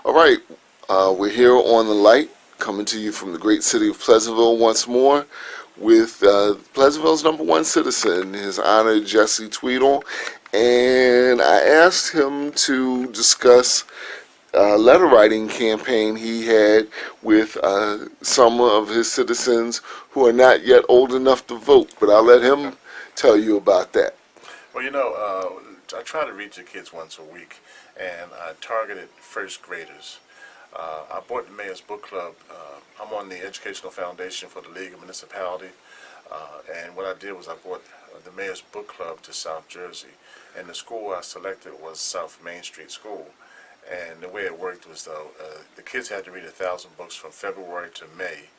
All right, we're here on the light, coming to you from the great city of Pleasantville once more with Pleasantville's number one citizen, His Honor Jesse Tweedle. And I asked him to discuss a letter writing campaign he had with some of his citizens who are not yet old enough to vote. But I'll let him tell you about that. Well, I try to reach the kids once a week, and I targeted first graders. I bought the Mayor's Book Club. I'm on the Educational Foundation for the League of Municipality, and what I did was I bought the Mayor's Book Club to South Jersey, and the school I selected was South Main Street School. And the way it worked was, though, the kids had to read 1,000 books from February to May,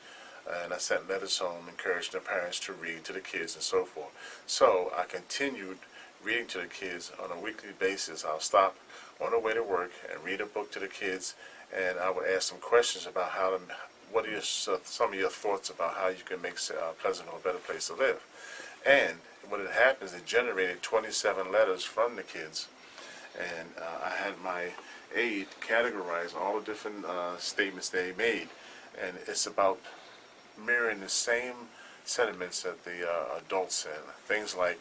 and I sent letters home encouraging the parents to read to the kids and so forth. So I continued reading to the kids on a weekly basis. I'll stop on the way to work and read a book to the kids, and I would ask them questions about what are some of your thoughts about how you can make Pleasantville a better place to live. And what had happened is it generated 27 letters from the kids, and I had my aide categorize all the different statements they made, and it's about mirroring the same sentiments that the adults said. Things like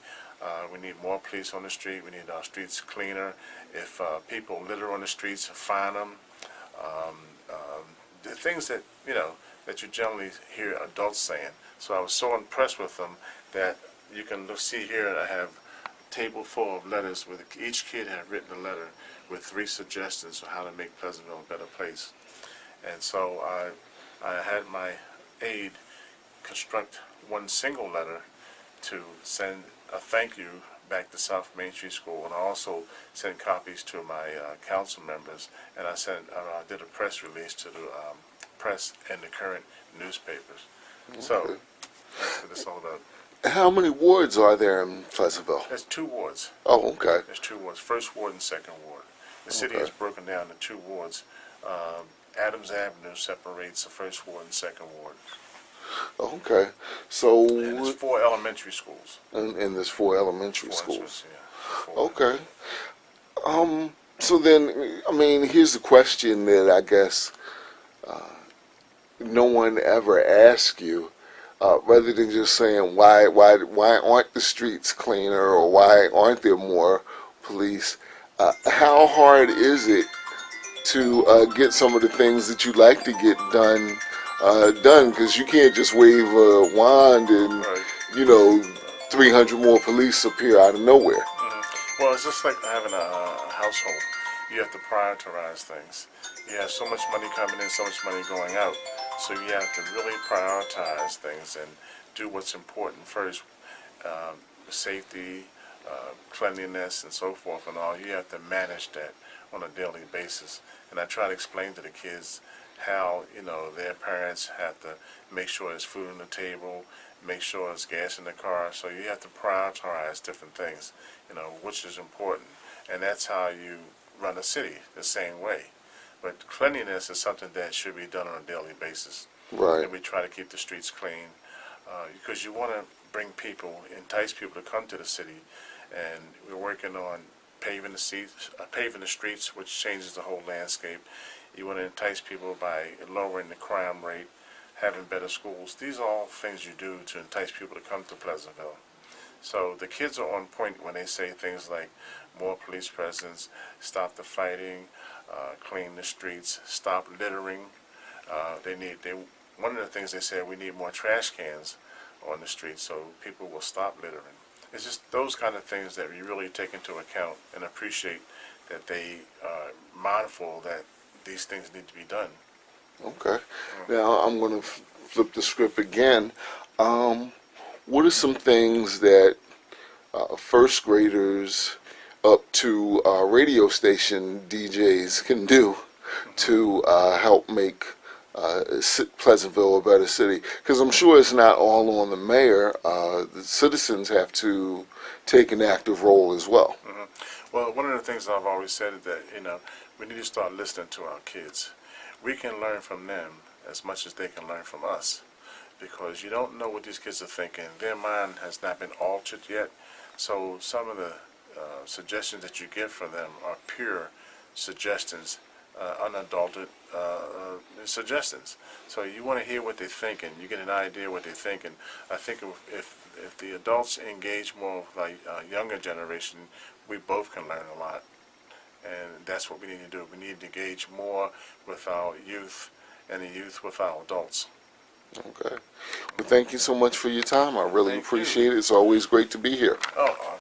we need more police on the street, we need our streets cleaner, if people litter on the streets, fine them. The things that that you generally hear adults saying. So I was so impressed with them that you can see here I have a table full of letters with each kid had written a letter with 3 suggestions on how to make Pleasantville a better place. And so I had my aide construct one single letter to send a thank you back to South Main Street School, and I also sent copies to my council members, and I did a press release to the press and the current newspapers. Okay. So that's what it's all about. How many wards are there in Pleasantville? There's 2 wards. Oh, okay. There's 2 wards, first ward and second ward. The city Okay. is broken down into 2 wards. Adams Avenue separates the first ward and second ward. Okay. So, And there's 4 elementary schools. and there's 4 elementary 4 schools. yeah. 4. Okay. So then, I mean, here's the question that I guess no one ever asks you, rather than just saying why aren't the streets cleaner or why aren't there more police? How hard is it to get some of the things that you'd like to get done? Because you can't just wave a wand and Right. 300 more police appear out of nowhere. Well, it's just like having a household. You have to prioritize things. You have so much money coming in, so much money going out. So you have to really prioritize things and do what's important first. Safety, cleanliness, and so forth and all. You have to manage that on a daily basis. And I try to explain to the kids how, their parents have to make sure there's food on the table, make sure there's gas in the car. So you have to prioritize different things, which is important. And that's how you run a city, the same way. But cleanliness is something that should be done on a daily basis. Right. And we try to keep the streets clean because you want to entice people to come to the city. And we're working on paving the streets, which changes the whole landscape. You want to entice people by lowering the crime rate, having better schools. These are all things you do to entice people to come to Pleasantville. So the kids are on point when they say things like more police presence, stop the fighting, clean the streets, stop littering. One of the things they said, we need more trash cans on the streets so people will stop littering. It's just those kind of things that we really take into account and appreciate that they are mindful that these things need to be done. Okay. Now I'm going to flip the script again. What are some things that first graders up to radio station DJs can do to help make Pleasantville a better city? Because I'm sure it's not all on the mayor. The citizens have to take an active role as well. Well, one of the things I've always said is that, we need to start listening to our kids. We can learn from them as much as they can learn from us, because you don't know what these kids are thinking. Their mind has not been altered yet. So some of the suggestions that you get from them are pure suggestions unadulterated suggestions. So you want to hear what they're thinking. You get an idea what they're thinking. I think if the adults engage more with our younger generation, we both can learn a lot. And that's what we need to do. We need to engage more with our youth and the youth with our adults. Okay. Well, thank you so much for your time. I really Thank you. appreciate it. It's always great to be here. Oh,